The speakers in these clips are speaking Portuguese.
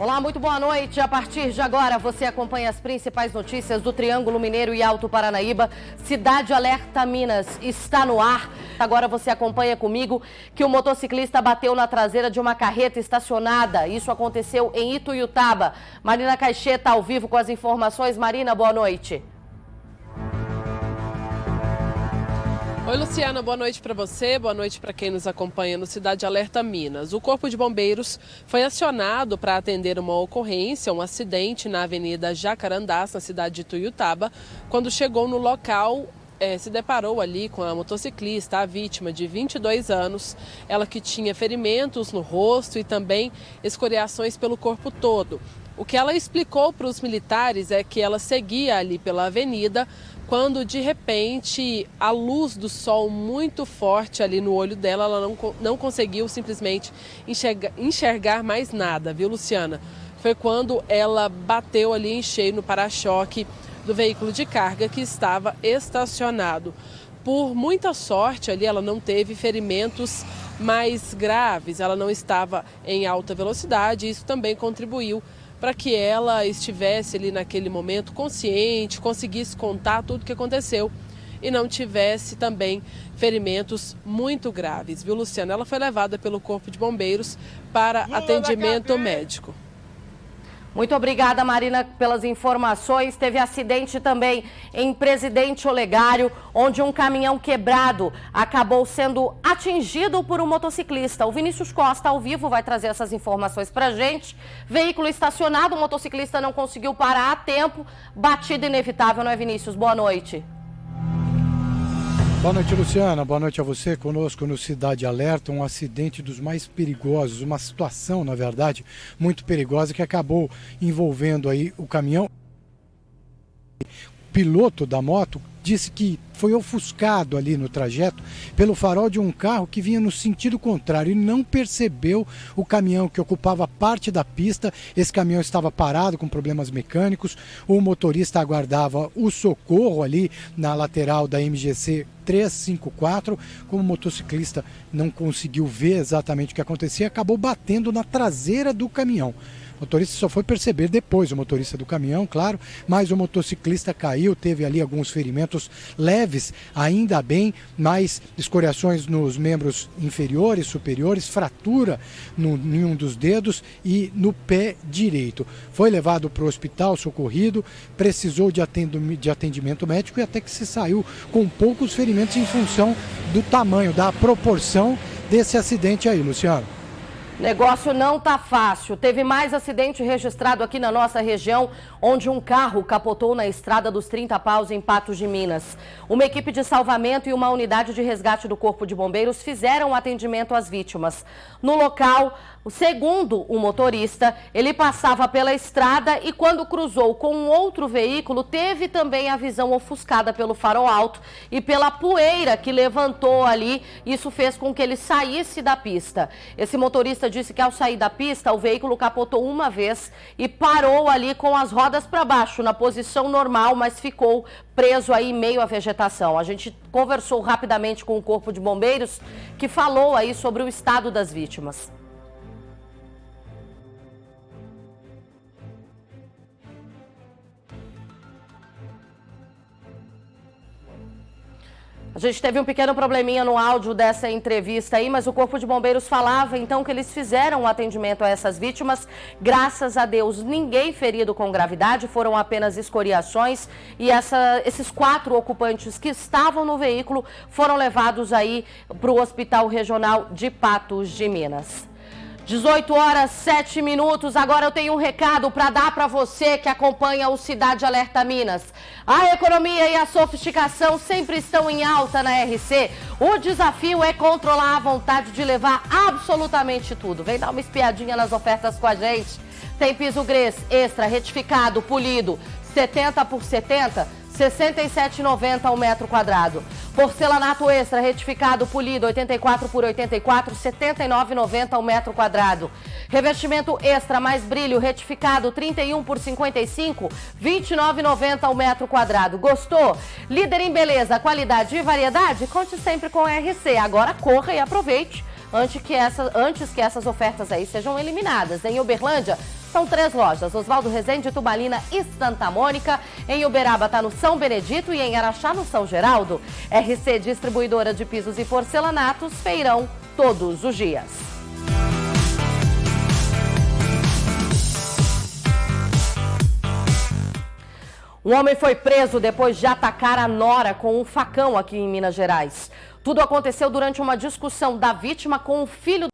Olá, muito boa noite. A partir de agora, você acompanha as principais notícias do Triângulo Mineiro e Alto Paranaíba. Cidade Alerta Minas está no ar. Agora você acompanha comigo que o motociclista bateu na traseira de uma carreta estacionada. Isso aconteceu em Ituiutaba. Marina Caixeta ao vivo com as informações. Marina, boa noite. Oi, Luciana, boa noite para você, boa noite para quem nos acompanha no Cidade Alerta Minas. O Corpo de Bombeiros foi acionado para atender uma ocorrência, um acidente na Avenida Jacarandás, na cidade de Ituiutaba. Quando chegou no local, se deparou ali com a motociclista, a vítima de 22 anos, ela que tinha ferimentos no rosto e também escoriações pelo corpo todo. O que ela explicou para os militares é que ela seguia ali pela avenida, quando de repente a luz do sol muito forte ali no olho dela, ela não conseguiu simplesmente enxergar mais nada, viu, Luciana? Foi quando ela bateu ali em cheio no para-choque do veículo de carga que estava estacionado. Por muita sorte ali, ela não teve ferimentos mais graves, ela não estava em alta velocidade, e isso também contribuiu para que ela estivesse ali naquele momento consciente, conseguisse contar tudo o que aconteceu e não tivesse também ferimentos muito graves, viu, Luciana? Ela foi levada pelo Corpo de Bombeiros para atendimento médico. Muito obrigada, Marina, pelas informações. Teve acidente também em Presidente Olegário, onde um caminhão quebrado acabou sendo atingido por um motociclista. O Vinícius Costa, ao vivo, vai trazer essas informações pra gente. Veículo estacionado, o motociclista não conseguiu parar a tempo. Batida inevitável, não é, Vinícius? Boa noite. Boa noite, Luciana. Boa noite a você. Conosco no Cidade Alerta, um acidente dos mais perigosos, uma situação, na verdade, muito perigosa que acabou envolvendo aí o caminhão. O piloto da moto disse que foi ofuscado ali no trajeto pelo farol de um carro que vinha no sentido contrário e não percebeu o caminhão que ocupava parte da pista. Esse caminhão estava parado com problemas mecânicos, o motorista aguardava o socorro ali na lateral da MGC 354, como o motociclista não conseguiu ver exatamente o que acontecia, acabou batendo na traseira do caminhão. O motorista só foi perceber depois, o motorista do caminhão, claro, mas o motociclista caiu, teve ali alguns ferimentos leves, ainda bem, mas escoriações nos membros inferiores, superiores, fratura em um dos dedos e no pé direito. Foi levado para o hospital, socorrido, precisou de atendimento médico e até que se saiu com poucos ferimentos em função do tamanho, da proporção desse acidente aí, Luciano. Negócio não tá fácil. Teve mais acidente registrado aqui na nossa região, onde um carro capotou na estrada dos 30 Paus, em Patos de Minas. Uma equipe de salvamento e uma unidade de resgate do Corpo de Bombeiros fizeram atendimento às vítimas. No local, segundo o motorista, ele passava pela estrada e quando cruzou com um outro veículo, teve também a visão ofuscada pelo farol alto e pela poeira que levantou ali. Isso fez com que ele saísse da pista. Esse motorista disse que ao sair da pista, o veículo capotou uma vez e parou ali com as rodas para baixo, na posição normal, mas ficou preso aí em meio à vegetação. A gente conversou rapidamente com o Corpo de Bombeiros, que falou aí sobre o estado das vítimas. A gente teve um pequeno probleminha no áudio dessa entrevista aí, mas o Corpo de Bombeiros falava então que eles fizeram um atendimento a essas vítimas. Graças a Deus, ninguém ferido com gravidade, foram apenas escoriações e esses 4 ocupantes que estavam no veículo foram levados aí para o Hospital Regional de Patos de Minas. 18 horas, 7 minutos. Agora eu tenho um recado para dar para você que acompanha o Cidade Alerta Minas. A economia e a sofisticação sempre estão em alta na RC. O desafio é controlar a vontade de levar absolutamente tudo. Vem dar uma espiadinha nas ofertas com a gente. Tem piso Grês extra, retificado, polido, 70 por 70, R$ 67,90 ao metro quadrado. Porcelanato extra, retificado, polido, 84 por 84, R$ 79,90 ao metro quadrado. Revestimento extra mais brilho, retificado, 31 por 55, R$ 29,90 ao metro quadrado. Gostou? Líder em beleza, qualidade e variedade? Conte sempre com a RC. Agora corra e aproveite antes que essas ofertas aí sejam eliminadas. Em Uberlândia, São 3 lojas, Oswaldo Rezende, Tubalina e Santa Mônica. Em Uberaba está no São Benedito e em Araxá no São Geraldo. RC Distribuidora de Pisos e Porcelanatos, feirão todos os dias. Um homem foi preso depois de atacar a nora com um facão aqui em Minas Gerais. Tudo aconteceu durante uma discussão da vítima com o filho.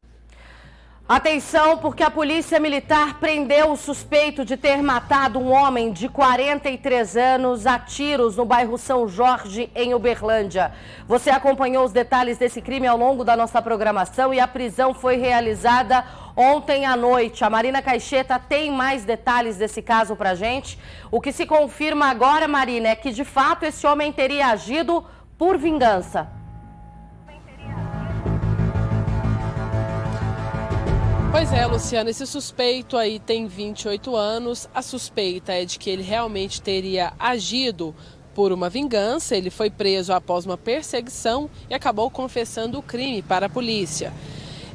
Atenção, porque a polícia militar prendeu o suspeito de ter matado um homem de 43 anos a tiros no bairro São Jorge, em Uberlândia. Você acompanhou os detalhes desse crime ao longo da nossa programação e a prisão foi realizada ontem à noite. A Marina Caixeta tem mais detalhes desse caso pra gente. O que se confirma agora, Marina, é que de fato esse homem teria agido por vingança. Pois é, Luciana, esse suspeito aí tem 28 anos. A suspeita é de que ele realmente teria agido por uma vingança. Ele foi preso após uma perseguição e acabou confessando o crime para a polícia.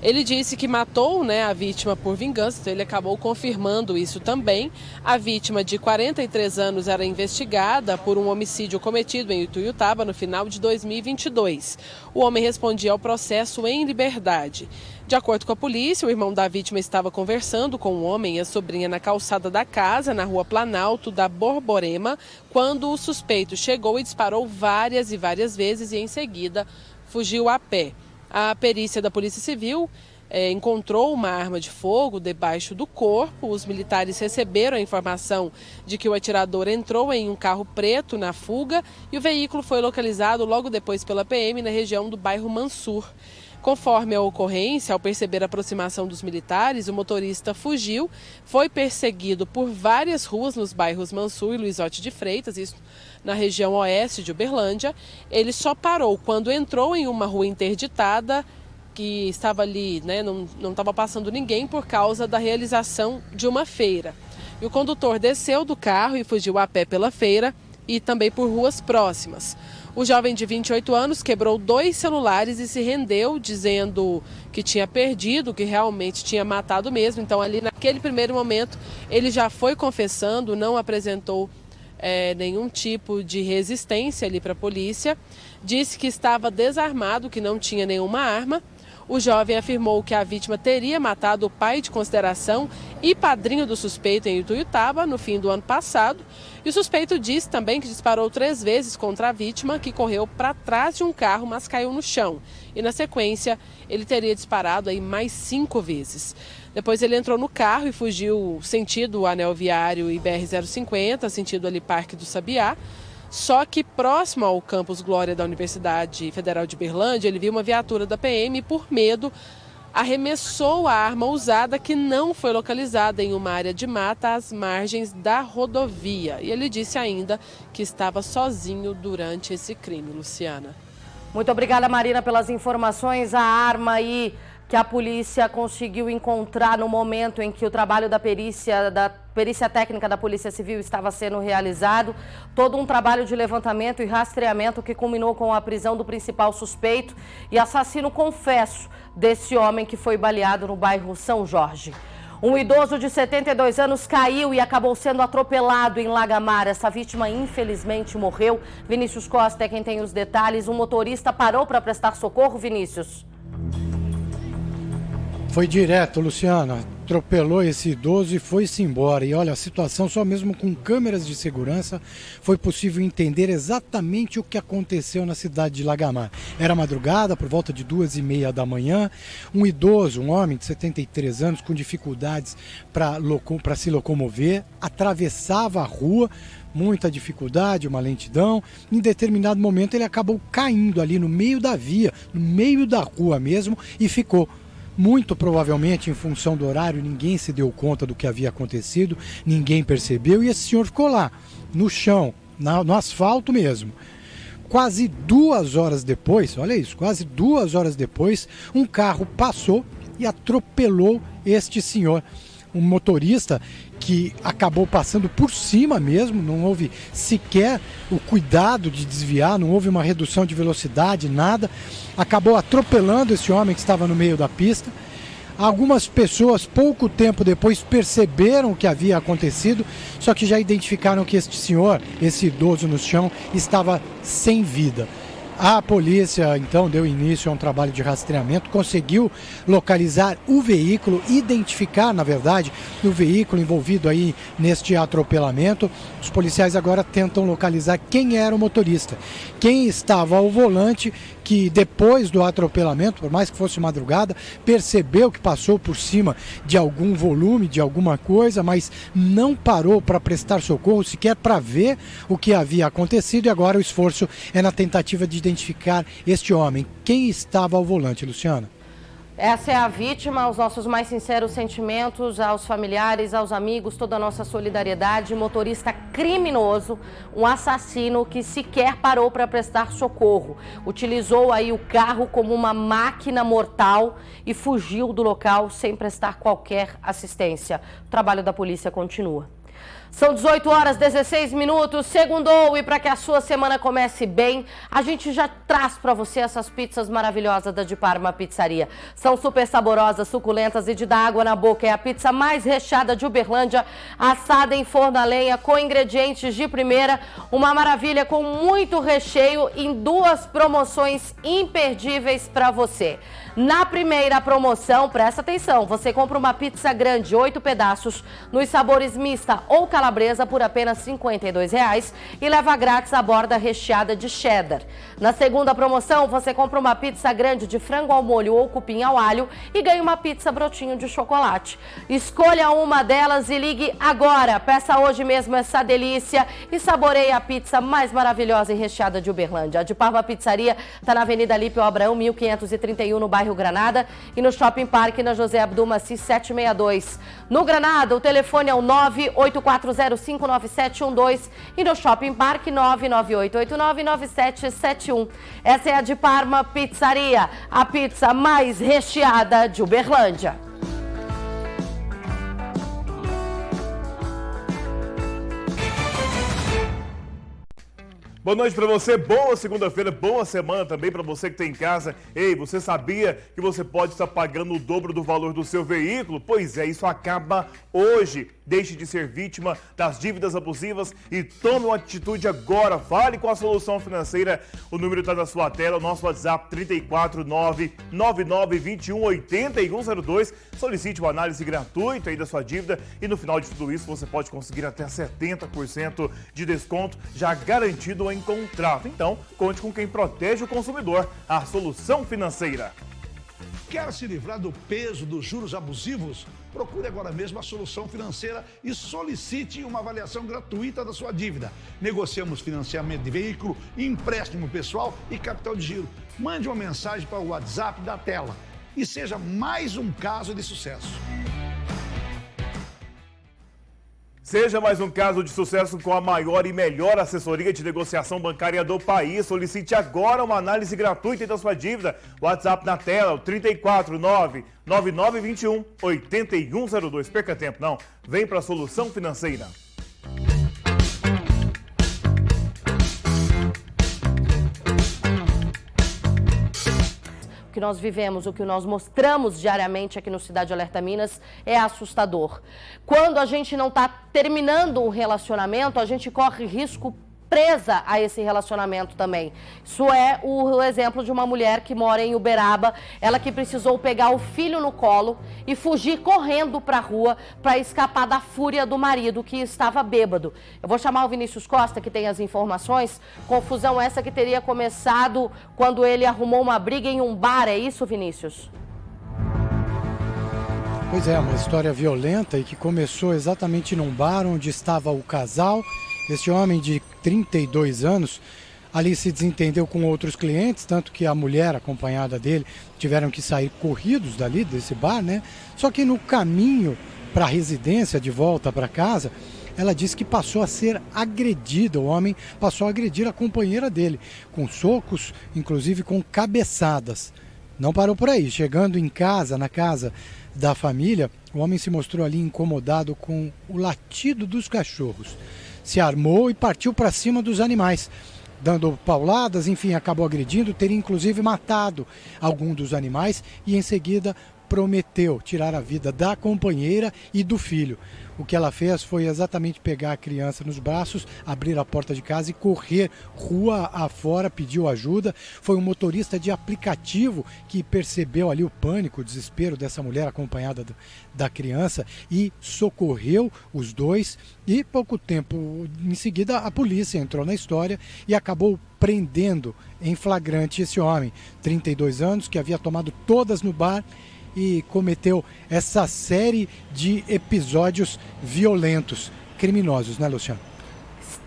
Ele disse que matou, a vítima por vingança, então ele acabou confirmando isso também. A vítima de 43 anos era investigada por um homicídio cometido em Ituiutaba no final de 2022. O homem respondia ao processo em liberdade. De acordo com a polícia, o irmão da vítima estava conversando com o homem e a sobrinha na calçada da casa, na rua Planalto da Borborema, quando o suspeito chegou e disparou várias e várias vezes e em seguida fugiu a pé. A perícia da Polícia Civil encontrou uma arma de fogo debaixo do corpo. Os militares receberam a informação de que o atirador entrou em um carro preto na fuga e o veículo foi localizado logo depois pela PM na região do bairro Mansur. Conforme a ocorrência, ao perceber a aproximação dos militares, o motorista fugiu, foi perseguido por várias ruas nos bairros Mansur e Luizote de Freitas, isso na região oeste de Uberlândia. Ele só parou quando entrou em uma rua interditada, que estava ali, não estava passando ninguém por causa da realização de uma feira. E o condutor desceu do carro e fugiu a pé pela feira e também por ruas próximas. O jovem de 28 anos quebrou 2 celulares e se rendeu, dizendo que tinha perdido, que realmente tinha matado mesmo. Então, ali naquele primeiro momento, ele já foi confessando, não apresentou nenhum tipo de resistência ali para a polícia. Disse que estava desarmado, que não tinha nenhuma arma. O jovem afirmou que a vítima teria matado o pai de consideração e padrinho do suspeito em Ituiutaba no fim do ano passado. E o suspeito disse também que disparou 3 vezes contra a vítima, que correu para trás de um carro, mas caiu no chão. E na sequência, ele teria disparado aí mais 5 vezes. Depois ele entrou no carro e fugiu sentido Anel Viário e BR-050, sentido ali Parque do Sabiá. Só que próximo ao campus Glória da Universidade Federal de Uberlândia, ele viu uma viatura da PM e, por medo, arremessou a arma usada, que não foi localizada, em uma área de mata às margens da rodovia. E ele disse ainda que estava sozinho durante esse crime, Luciana. Muito obrigada, Marina, pelas informações. A arma aí que a polícia conseguiu encontrar no momento em que o trabalho da perícia técnica da Polícia Civil estava sendo realizado. Todo um trabalho de levantamento e rastreamento que culminou com a prisão do principal suspeito e assassino confesso desse homem que foi baleado no bairro São Jorge. Um idoso de 72 anos caiu e acabou sendo atropelado em Lagamar. Essa vítima, infelizmente, morreu. Vinícius Costa é quem tem os detalhes. Um motorista parou para prestar socorro, Vinícius. Foi direto, Luciana, atropelou esse idoso e foi-se embora. E olha, a situação, só mesmo com câmeras de segurança, foi possível entender exatamente o que aconteceu na cidade de Lagamar. Era madrugada, por volta de 2h30 da manhã, um idoso, um homem de 73 anos, com dificuldades para se locomover, atravessava a rua, muita dificuldade, uma lentidão. Em determinado momento ele acabou caindo ali no meio da via, no meio da rua mesmo, e ficou. Muito provavelmente, em função do horário, ninguém se deu conta do que havia acontecido, ninguém percebeu e esse senhor ficou lá, no chão, no asfalto mesmo. Quase 2 horas depois, olha isso, quase 2 horas depois, um carro passou e atropelou este senhor. Um motorista que acabou passando por cima mesmo, não houve sequer o cuidado de desviar, não houve uma redução de velocidade, nada. Acabou atropelando esse homem que estava no meio da pista. Algumas pessoas, pouco tempo depois, perceberam o que havia acontecido, só que já identificaram que este senhor, esse idoso no chão, estava sem vida. A polícia, então, deu início a um trabalho de rastreamento, conseguiu localizar o veículo, identificar, na verdade, o veículo envolvido aí neste atropelamento. Os policiais agora tentam localizar quem era o motorista, quem estava ao volante, que depois do atropelamento, por mais que fosse madrugada, percebeu que passou por cima de algum volume, de alguma coisa, mas não parou para prestar socorro, sequer para ver o que havia acontecido, e agora o esforço é na tentativa de identificar este homem. Quem estava ao volante, Luciana? Essa é a vítima, os nossos mais sinceros sentimentos aos familiares, aos amigos, toda a nossa solidariedade. Motorista criminoso, um assassino que sequer parou para prestar socorro. Utilizou aí o carro como uma máquina mortal e fugiu do local sem prestar qualquer assistência. O trabalho da polícia continua. São 18 horas 16 minutos, segundou, e para que a sua semana comece bem, a gente já traz para você essas pizzas maravilhosas da De Parma Pizzaria. São super saborosas, suculentas e de dar água na boca. É a pizza mais recheada de Uberlândia, assada em forno a lenha, com ingredientes de primeira. Uma maravilha, com muito recheio, em 2 promoções imperdíveis para você. Na primeira promoção, presta atenção, você compra uma pizza grande, 8 pedaços, nos sabores mista ou calabresa por apenas R$ 52,00 e leva grátis a borda recheada de cheddar. Na segunda promoção, você compra uma pizza grande de frango ao molho ou cupim ao alho e ganha uma pizza brotinho de chocolate. Escolha uma delas e ligue agora. Peça hoje mesmo essa delícia e saboreie a pizza mais maravilhosa e recheada de Uberlândia. A De Parma Pizzaria está na Avenida Lípio Abraão, 1531, no bairro Granada, e no Shopping Park, na José Abdul Maci 762. No Granada, o telefone é o 984059712 e no Shopping Park 998899771. Essa é a De Parma Pizzaria, a pizza mais recheada de Uberlândia. Boa noite para você, boa segunda-feira, boa semana também para você que está em casa. Ei, você sabia que você pode estar pagando o dobro do valor do seu veículo? Pois é, isso acaba hoje. Deixe de ser vítima das dívidas abusivas e tome uma atitude agora. Fale com a Solução Financeira. O número está na sua tela, o nosso WhatsApp 349-9921-8102. Solicite uma análise gratuita aí da sua dívida e no final de tudo isso você pode conseguir até 70% de desconto já garantido em contrato. Então, conte com quem protege o consumidor, a Solução Financeira. Quer se livrar do peso dos juros abusivos? Procure agora mesmo a Solução Financeira e solicite uma avaliação gratuita da sua dívida. Negociamos financiamento de veículo, empréstimo pessoal e capital de giro. Mande uma mensagem para o WhatsApp da tela e seja mais um caso de sucesso. Seja mais um caso de sucesso com a maior e melhor assessoria de negociação bancária do país. Solicite agora uma análise gratuita da sua dívida. WhatsApp na tela, o 349-9921-8102. Perca tempo, não. Vem para a Solução Financeira. O que nós vivemos, o que nós mostramos diariamente aqui no Cidade Alerta Minas é assustador. Quando a gente não está terminando um relacionamento, a gente corre risco presa a esse relacionamento também. Isso é o exemplo de uma mulher que mora em Uberaba, ela que precisou pegar o filho no colo e fugir correndo para a rua para escapar da fúria do marido que estava bêbado. Eu vou chamar o Vinícius Costa, que tem as informações. Confusão essa que teria começado quando ele arrumou uma briga em um bar, é isso, Vinícius? Pois é, uma história violenta e que começou exatamente num bar onde estava o casal. Este homem de 32 anos ali se desentendeu com outros clientes, tanto que a mulher acompanhada dele tiveram que sair corridos dali desse bar, né? Só que no caminho para a residência, de volta para casa, ela disse que passou a ser agredida. O homem passou a agredir a companheira dele, com socos, inclusive com cabeçadas. Não parou por aí. Chegando em casa, na casa da família, o homem se mostrou ali incomodado com o latido dos cachorros. Se armou e partiu para cima dos animais, dando pauladas, enfim, acabou agredindo, teria inclusive matado algum dos animais e em seguida prometeu tirar a vida da companheira e do filho. O que ela fez foi exatamente pegar a criança nos braços, abrir a porta de casa e correr rua afora, pediu ajuda. Foi um motorista de aplicativo que percebeu ali o pânico, o desespero dessa mulher acompanhada da criança e socorreu os dois. E pouco tempo em seguida a polícia entrou na história e acabou prendendo em flagrante esse homem, 32 anos, que havia tomado todas no bar e cometeu essa série de episódios violentos, criminosos, né, Luciano?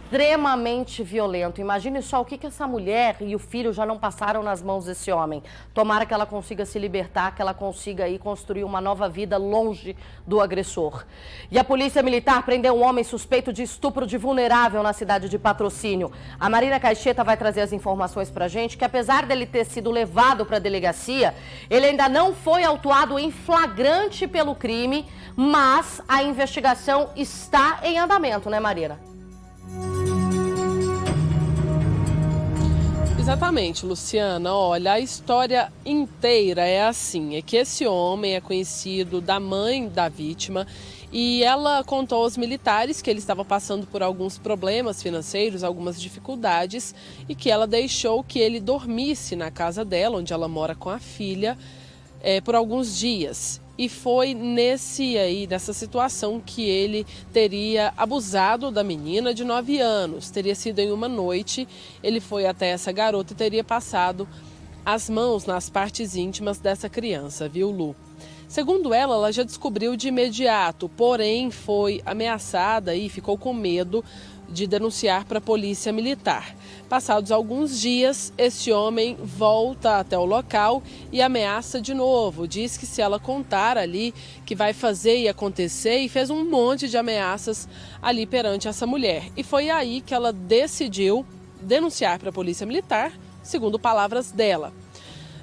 Extremamente violento. Imagine só o que essa mulher e o filho já não passaram nas mãos desse homem. Tomara que ela consiga se libertar, que ela consiga aí construir uma nova vida longe do agressor. E a Polícia Militar prendeu um homem suspeito de estupro de vulnerável na cidade de Patrocínio. A Marina Caixeta vai trazer as informações pra gente que apesar dele ter sido levado para a delegacia, ele ainda não foi autuado em flagrante pelo crime, mas a investigação está em andamento, né, Marina? Exatamente, Luciana. Olha, a história inteira é assim, é que esse homem é conhecido da mãe da vítima e ela contou aos militares que ele estava passando por alguns problemas financeiros, algumas dificuldades e que ela deixou que ele dormisse na casa dela, onde ela mora com a filha, por alguns dias. E foi nessa situação que ele teria abusado da menina de 9 anos. Teria sido em uma noite, ele foi até essa garota e teria passado as mãos nas partes íntimas dessa criança, viu, Lu? Segundo ela já descobriu de imediato, porém foi ameaçada e ficou com medo de denunciar para a Polícia Militar. Passados alguns dias, esse homem volta até o local e ameaça de novo. Diz que se ela contar ali que vai fazer e acontecer e fez um monte de ameaças ali perante essa mulher. E foi aí que ela decidiu denunciar para a Polícia Militar, segundo palavras dela.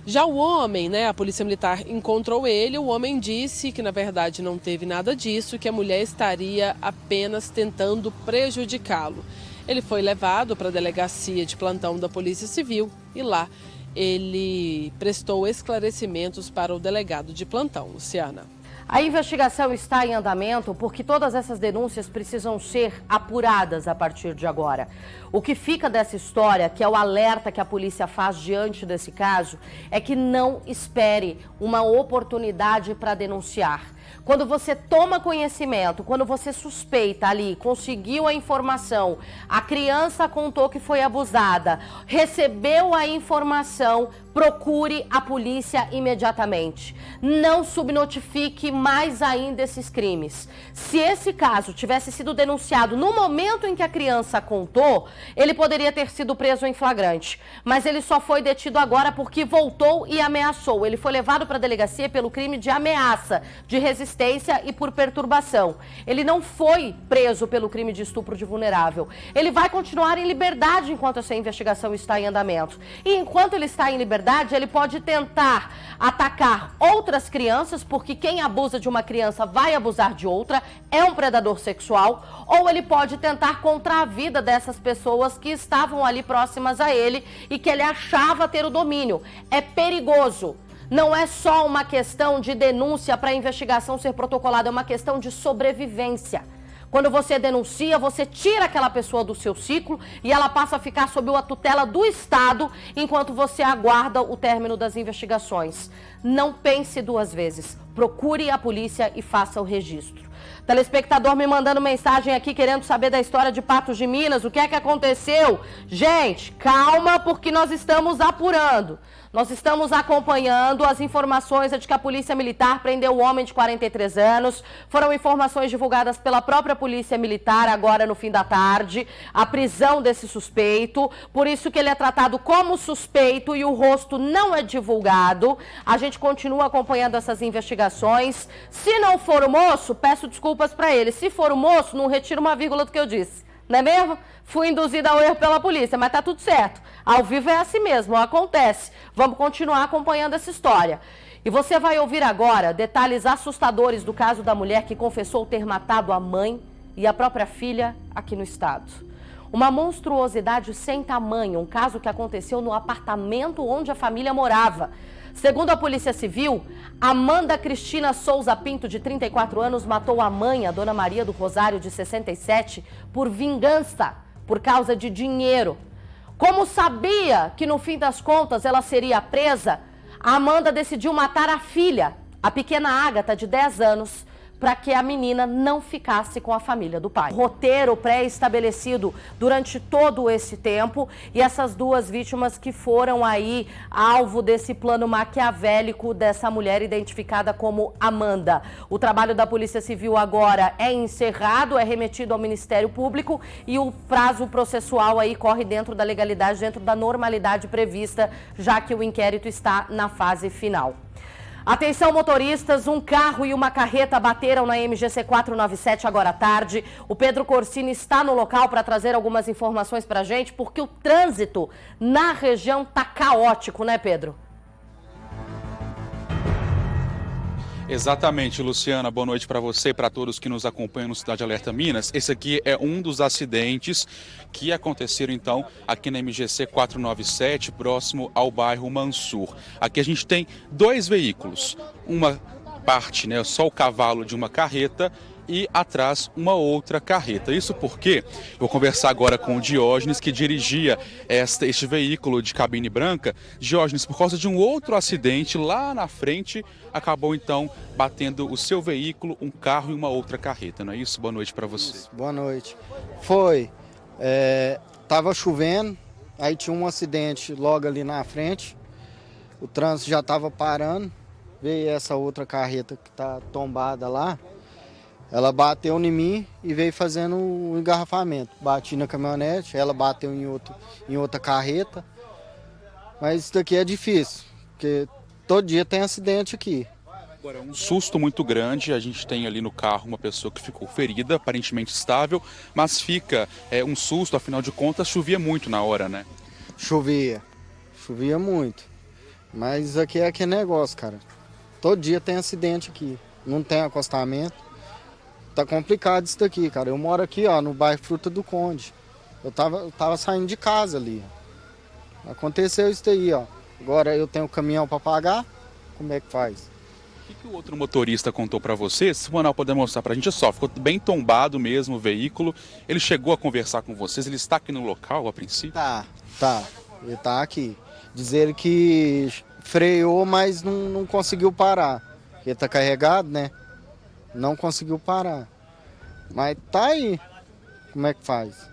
Já o homem, a Polícia Militar encontrou ele, o homem disse que na verdade não teve nada disso, que a mulher estaria apenas tentando prejudicá-lo. Ele foi levado para a delegacia de plantão da Polícia Civil e lá ele prestou esclarecimentos para o delegado de plantão, Luciana. A investigação está em andamento porque todas essas denúncias precisam ser apuradas a partir de agora. O que fica dessa história, que é o alerta que a polícia faz diante desse caso, é que não espere uma oportunidade para denunciar. Quando você toma conhecimento, quando você suspeita ali, conseguiu a informação, a criança contou que foi abusada, recebeu a informação, procure a polícia imediatamente. Não subnotifique mais ainda esses crimes. Se esse caso tivesse sido denunciado no momento em que a criança contou, ele poderia ter sido preso em flagrante. Mas ele só foi detido agora porque voltou e ameaçou. Ele foi levado para a delegacia pelo crime de ameaça, de resistência e por perturbação. Ele não foi preso pelo crime de estupro de vulnerável. Ele vai continuar em liberdade enquanto essa investigação está em andamento. E enquanto ele está em liberdade, ele pode tentar atacar outras crianças, porque quem abusa de uma criança vai abusar de outra, é um predador sexual, ou ele pode tentar contra a vida dessas pessoas que estavam ali próximas a ele e que ele achava ter o domínio. É perigoso. Não é só uma questão de denúncia para a investigação ser protocolada, é uma questão de sobrevivência. Quando você denuncia, você tira aquela pessoa do seu ciclo e ela passa a ficar sob a tutela do Estado enquanto você aguarda o término das investigações. Não pense duas vezes. Procure a polícia e faça o registro. Telespectador me mandando mensagem aqui querendo saber da história de Patos de Minas. O que é que aconteceu? Gente, calma, porque nós estamos apurando. Nós estamos acompanhando as informações de que a Polícia Militar prendeu um homem de 43 anos. Foram informações divulgadas pela própria Polícia Militar agora no fim da tarde. A prisão desse suspeito. Por isso que ele é tratado como suspeito e o rosto não é divulgado. A gente continua acompanhando essas investigações. Se não for o moço, peço desculpas para ele. Se for o moço, não retiro uma vírgula do que eu disse. Não é mesmo? Fui induzida ao erro pela polícia, mas tá tudo certo. Ao vivo é assim mesmo, acontece. Vamos continuar acompanhando essa história. E você vai ouvir agora detalhes assustadores do caso da mulher que confessou ter matado a mãe e a própria filha aqui no estado. Uma monstruosidade sem tamanho, um caso que aconteceu no apartamento onde a família morava. Segundo a Polícia Civil, Amanda Cristina Souza Pinto, de 34 anos, matou a mãe, a Dona Maria do Rosário, de 67, por vingança, por causa de dinheiro. Como sabia que, no fim das contas, ela seria presa, a Amanda decidiu matar a filha, a pequena Ágata, de 10 anos, para que a menina não ficasse com a família do pai. Roteiro pré-estabelecido durante todo esse tempo, e essas duas vítimas que foram aí alvo desse plano maquiavélico dessa mulher identificada como Amanda. O trabalho da Polícia Civil agora é encerrado, é remetido ao Ministério Público e o prazo processual aí corre dentro da legalidade, dentro da normalidade prevista, já que o inquérito está na fase final. Atenção, motoristas, um carro e uma carreta bateram na MGC 497 agora à tarde. O Pedro Corsini está no local para trazer algumas informações para a gente, porque o trânsito na região está caótico, né, Pedro? Exatamente, Luciana. Boa noite para você e para todos que nos acompanham no Cidade Alerta Minas. Esse aqui é um dos acidentes que aconteceram, então, aqui na MGC 497, próximo ao bairro Mansur. Aqui a gente tem dois veículos, uma parte, né, só o cavalo de uma carreta e atrás uma outra carreta. Isso porque eu vou conversar agora com o Diógenes, que dirigia este veículo de cabine branca. Diógenes, por causa de um outro acidente lá na frente, acabou então batendo o seu veículo, um carro e uma outra carreta, não é isso? Boa noite para você. Isso, boa noite. Foi. Tava chovendo, aí tinha um acidente logo ali na frente, o trânsito já estava parando, veio essa outra carreta que tá tombada lá. Ela bateu em mim e veio fazendo um engarrafamento. Bati na caminhonete, ela bateu em outra carreta. Mas isso daqui é difícil, porque todo dia tem acidente aqui. Agora, um susto muito grande, a gente tem ali no carro uma pessoa que ficou ferida, aparentemente estável, mas fica um susto, afinal de contas chovia muito na hora, né? Chovia muito. Mas aqui é aquele negócio, cara. Todo dia tem acidente aqui, não tem acostamento. Tá complicado isso daqui, cara. Eu moro aqui, ó, no bairro Fruta do Conde. Eu tava saindo de casa ali. Aconteceu isso daí, ó. Agora eu tenho caminhão para pagar, como é que faz? O que o outro motorista contou para você? Se o Manuel puder mostrar pra gente, é só, ficou bem tombado mesmo o veículo. Ele chegou a conversar com vocês, ele está aqui no local a princípio? Tá. Ele tá aqui. Dizer que freou, mas não conseguiu parar. Ele tá carregado, né? Não conseguiu parar. Mas tá aí. Como é que faz?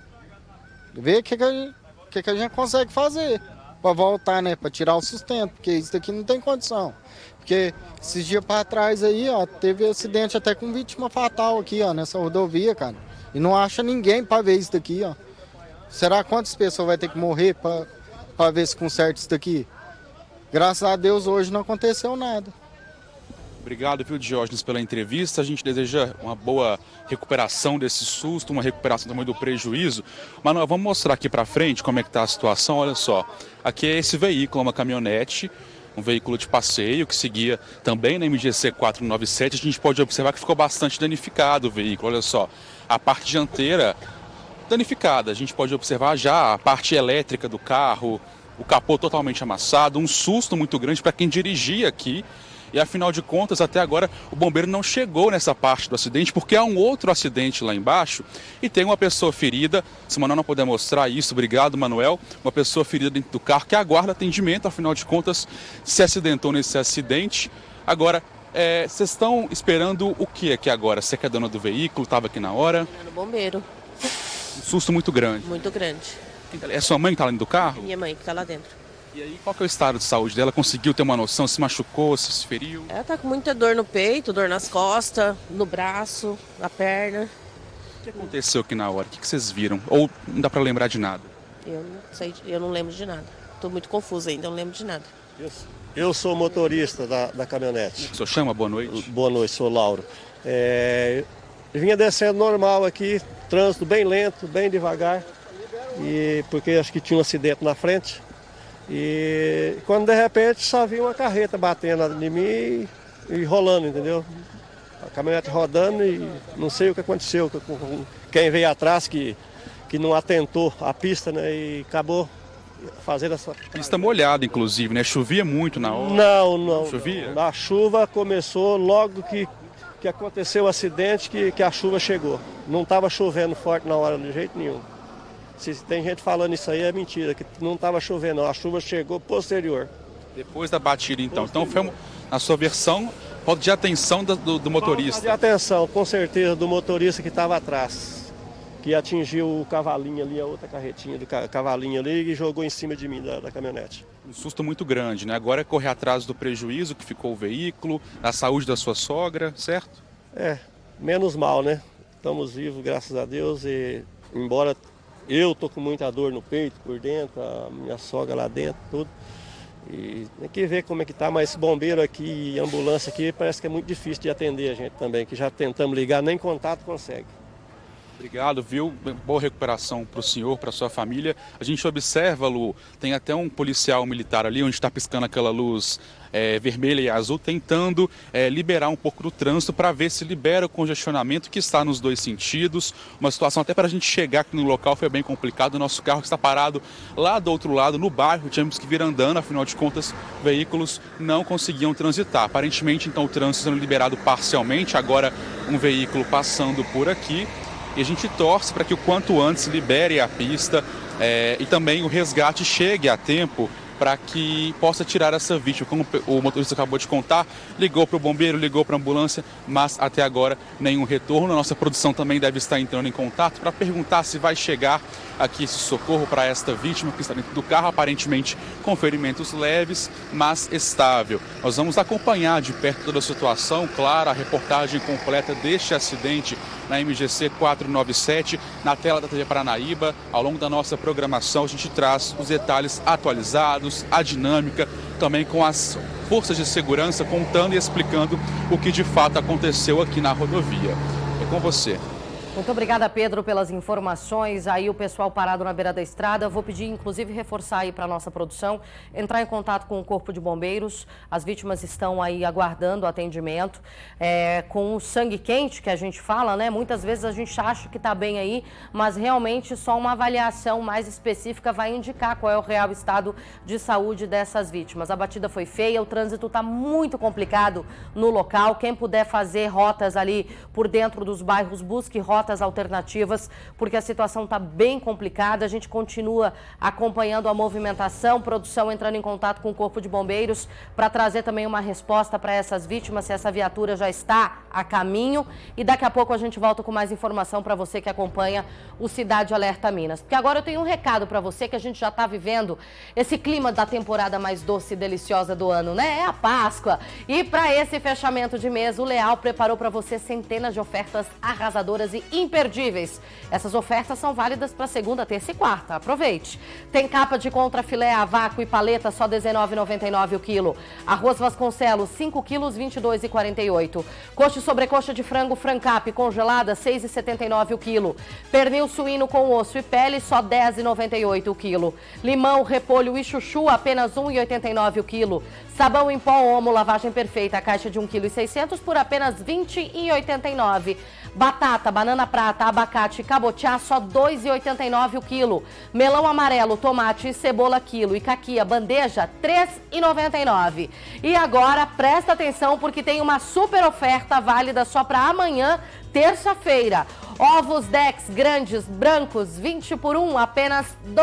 Vê o que a gente consegue fazer para voltar, né? Para tirar o sustento, porque isso daqui não tem condição. Porque esses dias para trás aí, ó, teve acidente até com vítima fatal aqui, ó, nessa rodovia, cara. E não acha ninguém para ver isso daqui, ó. Será quantas pessoas vai ter que morrer para ver se conserta isso daqui? Graças a Deus hoje não aconteceu nada. Obrigado, viu, Diógenes, pela entrevista. A gente deseja uma boa recuperação desse susto, uma recuperação também do prejuízo. Mas nós vamos mostrar aqui para frente como é que está a situação. Olha só, aqui é esse veículo, uma caminhonete, um veículo de passeio que seguia também na MGC 497. A gente pode observar que ficou bastante danificado o veículo. Olha só, a parte dianteira danificada. A gente pode observar já a parte elétrica do carro, o capô totalmente amassado, um susto muito grande para quem dirigia aqui. E afinal de contas, até agora, o bombeiro não chegou nessa parte do acidente, porque há um outro acidente lá embaixo e tem uma pessoa ferida. Se o Manuel não puder mostrar isso, obrigado, Manuel. Uma pessoa ferida dentro do carro que aguarda atendimento, afinal de contas, se acidentou nesse acidente. Agora, vocês estão esperando o que aqui agora? Você que é dona do veículo, estava aqui na hora? No bombeiro. Um susto muito grande. Muito grande. É sua mãe que está lá dentro do carro? Minha mãe que está lá dentro. E aí, qual que é o estado de saúde dela? Conseguiu ter uma noção? Se machucou, se feriu? Ela tá com muita dor no peito, dor nas costas, no braço, na perna. O que aconteceu aqui na hora? O que vocês viram? Ou não dá para lembrar de nada? Eu não sei, eu não lembro de nada. Estou muito confusa ainda, não lembro de nada. Eu sou motorista da caminhonete. O senhor chama? Boa noite. Boa noite, sou Lauro. Vinha descendo normal aqui, trânsito bem lento, bem devagar, porque acho que tinha um acidente na frente. E quando de repente só vi uma carreta batendo em mim e rolando, entendeu? A caminhonete rodando e não sei o que aconteceu com quem veio atrás que não atentou a pista, né? E acabou fazendo essa... Pista molhada, inclusive, né? Chovia muito na hora. Não. Chovia? A chuva começou logo que aconteceu o acidente, que a chuva chegou. Não estava chovendo forte na hora de jeito nenhum. Se tem gente falando isso aí, é mentira, que não estava chovendo, a chuva chegou posterior. Depois da batida, então. Então, foi na sua versão, falta de atenção do motorista. Falta de atenção, com certeza, do motorista que estava atrás, que atingiu o cavalinho ali, a outra carretinha do cavalinho ali, e jogou em cima de mim da caminhonete. Um susto muito grande, né? Agora é correr atrás do prejuízo que ficou o veículo, da saúde da sua sogra, certo? Menos mal, né? Estamos vivos, graças a Deus, e embora eu tô com muita dor no peito, por dentro, a minha sogra lá dentro, tudo. E tem que ver como é que tá, mas bombeiro aqui e ambulância aqui parece que é muito difícil de atender a gente também, que já tentamos ligar, nem contato consegue. Obrigado, viu? Boa recuperação para o senhor, para a sua família. A gente observa, Lu, tem até um policial militar ali, onde está piscando aquela luz vermelha e azul, tentando liberar um pouco do trânsito para ver se libera o congestionamento que está nos dois sentidos. Uma situação até para a gente chegar aqui no local foi bem complicado. O nosso carro está parado lá do outro lado, no bairro, tínhamos que vir andando, afinal de contas, veículos não conseguiam transitar. Aparentemente, então, o trânsito sendo liberado parcialmente, agora um veículo passando por aqui. E a gente torce para que o quanto antes libere a pista e também o resgate chegue a tempo para que possa tirar essa vítima. Como o motorista acabou de contar, ligou para o bombeiro, ligou para a ambulância, mas até agora nenhum retorno. A nossa produção também deve estar entrando em contato para perguntar se vai chegar aqui esse socorro para esta vítima que está dentro do carro, aparentemente com ferimentos leves, mas estável. Nós vamos acompanhar de perto toda a situação, claro, a reportagem completa deste acidente na MGC 497, na tela da TV Paranaíba. Ao longo da nossa programação, a gente traz os detalhes atualizados, a dinâmica, também com as forças de segurança contando e explicando o que de fato aconteceu aqui na rodovia. É com você. Muito obrigada, Pedro, pelas informações. Aí o pessoal parado na beira da estrada. Vou pedir, inclusive, reforçar aí para a nossa produção, entrar em contato com o Corpo de Bombeiros. As vítimas estão aí aguardando atendimento. Com o sangue quente que a gente fala, né? Muitas vezes a gente acha que está bem aí, mas realmente só uma avaliação mais específica vai indicar qual é o real estado de saúde dessas vítimas. A batida foi feia, o trânsito está muito complicado no local. Quem puder fazer rotas ali por dentro dos bairros, busque rotas alternativas, porque a situação está bem complicada. A gente continua acompanhando a movimentação, produção entrando em contato com o Corpo de Bombeiros para trazer também uma resposta para essas vítimas, se essa viatura já está a caminho. E daqui a pouco a gente volta com mais informação para você que acompanha o Cidade Alerta Minas. Porque agora eu tenho um recado para você, que a gente já está vivendo esse clima da temporada mais doce e deliciosa do ano, né? É a Páscoa. E para esse fechamento de mês, o Leal preparou para você centenas de ofertas arrasadoras e imperdíveis. Essas ofertas são válidas para segunda, terça e quarta. Aproveite. Tem capa de contrafilé a vácuo e paleta só R$ 19,99 o quilo. Arroz Vasconcelos, 5 quilos, R$ 22,48. Coxa e sobrecoxa de frango Francap congelada, R$ 6,79 o quilo. Pernil suíno com osso e pele, só R$ 10,98 o quilo. Limão, repolho e chuchu, apenas R$ 1,89 o quilo. Sabão em pó Omo, lavagem perfeita, a caixa de 1,6 kg por apenas R$ 20,89. Batata, banana prata, abacate e cabotiá, só R$ 2,89 o quilo. Melão amarelo, tomate e cebola quilo. E caquia, bandeja, R$ 3,99. E agora, presta atenção, porque tem uma super oferta válida só para amanhã, terça-feira. Ovos Dex grandes, brancos, 20 por 1, apenas R$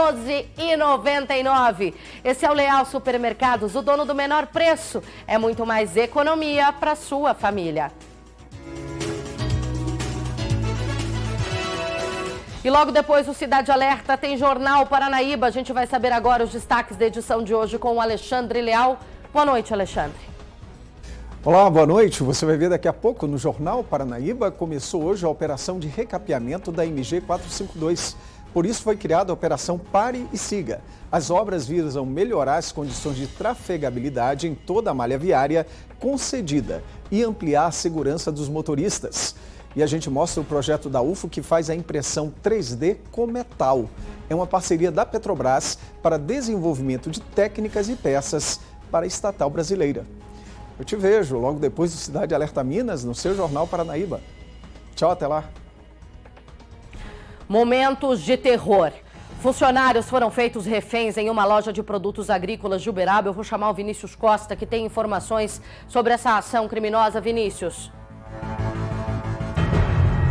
12,99. Esse é o Leal Supermercados, o dono do menor preço. É muito mais economia para sua família. E logo depois do Cidade Alerta tem Jornal Paranaíba. A gente vai saber agora os destaques da edição de hoje com o Alexandre Leal. Boa noite, Alexandre. Olá, boa noite. Você vai ver daqui a pouco no Jornal Paranaíba. Começou hoje a operação de recapeamento da MG 452. Por isso foi criada a Operação Pare e Siga. As obras visam melhorar as condições de trafegabilidade em toda a malha viária concedida e ampliar a segurança dos motoristas. E a gente mostra o projeto da UFO que faz a impressão 3D com metal. É uma parceria da Petrobras para desenvolvimento de técnicas e peças para a estatal brasileira. Eu te vejo logo depois do Cidade Alerta Minas no seu Jornal Paranaíba. Tchau, até lá. Momentos de terror. Funcionários foram feitos reféns em uma loja de produtos agrícolas de Uberaba. Eu vou chamar o Vinícius Costa, que tem informações sobre essa ação criminosa. Vinícius.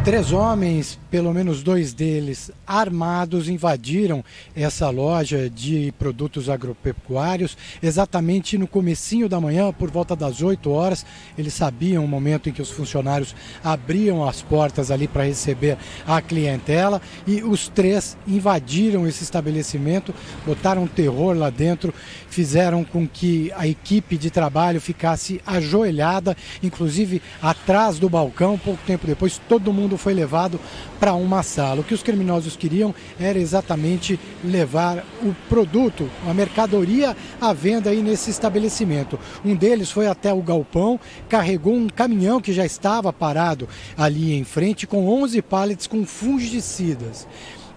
3 homens, pelo menos 2 deles armados, invadiram essa loja de produtos agropecuários exatamente no comecinho da manhã, por volta das 8 horas. Eles sabiam o momento em que os funcionários abriam as portas ali para receber a clientela, e os 3 invadiram esse estabelecimento, botaram terror lá dentro, fizeram com que a equipe de trabalho ficasse ajoelhada, inclusive atrás do balcão. Pouco tempo depois, todo mundo foi levado para uma sala. O que os criminosos queriam era exatamente levar o produto, a mercadoria à venda aí nesse estabelecimento. Um deles foi até o galpão, carregou um caminhão que já estava parado ali em frente com 11 pallets com fungicidas.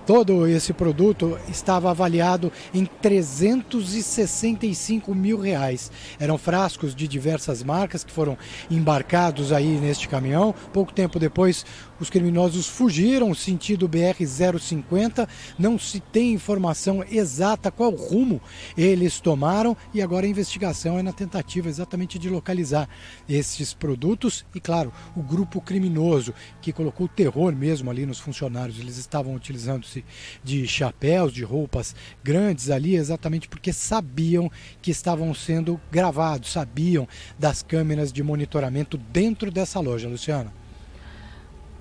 Todo esse produto estava avaliado em R$365 mil. Eram frascos de diversas marcas que foram embarcados aí neste caminhão. Pouco tempo depois, os criminosos fugiram sentido BR-050. Não se tem informação exata qual rumo eles tomaram, e agora a investigação é na tentativa exatamente de localizar esses produtos e, claro, o grupo criminoso que colocou terror mesmo ali nos funcionários. Eles estavam utilizando-se de chapéus, de roupas grandes ali, exatamente porque sabiam que estavam sendo gravados, sabiam das câmeras de monitoramento dentro dessa loja, Luciana.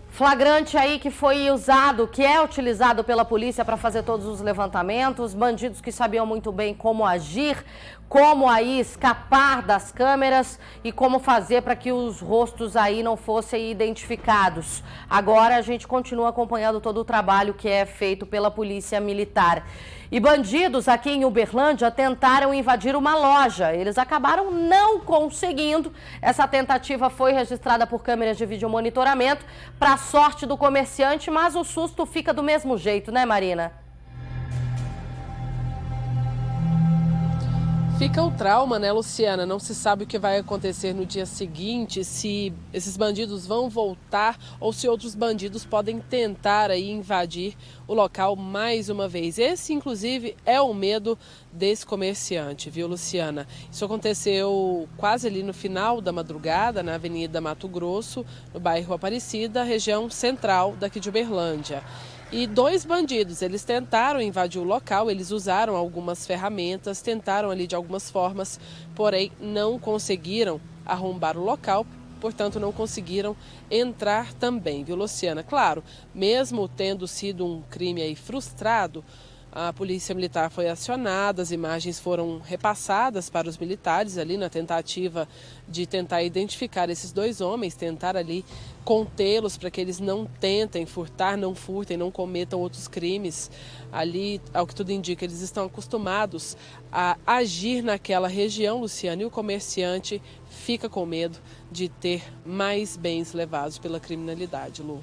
Flagrante aí que foi usado, que é utilizado pela polícia para fazer todos os levantamentos, bandidos que sabiam muito bem como agir, como aí escapar das câmeras e como fazer para que os rostos aí não fossem identificados. Agora a gente continua acompanhando todo o trabalho que é feito pela Polícia Militar. E bandidos aqui em Uberlândia tentaram invadir uma loja. Eles acabaram não conseguindo. Essa tentativa foi registrada por câmeras de vídeo monitoramento, para sorte do comerciante, mas o susto fica do mesmo jeito, né, Marina? Fica o trauma, né, Luciana? Não se sabe o que vai acontecer no dia seguinte, se esses bandidos vão voltar ou se outros bandidos podem tentar aí invadir o local mais uma vez. Esse, inclusive, é o medo desse comerciante, viu, Luciana? Isso aconteceu quase ali no final da madrugada, na Avenida Mato Grosso, no bairro Aparecida, região central daqui de Uberlândia. E 2 bandidos, eles tentaram invadir o local, eles usaram algumas ferramentas, tentaram ali de algumas formas, porém não conseguiram arrombar o local, portanto não conseguiram entrar também, viu, Luciana? Claro, mesmo tendo sido um crime aí frustrado, a Polícia Militar foi acionada, as imagens foram repassadas para os militares ali na tentativa de tentar identificar esses 2 homens, tentar ali contê-los para que eles não tentem furtar, não furtem, não cometam outros crimes. Ali, ao que tudo indica, eles estão acostumados a agir naquela região, Luciana, e o comerciante fica com medo de ter mais bens levados pela criminalidade, Lu.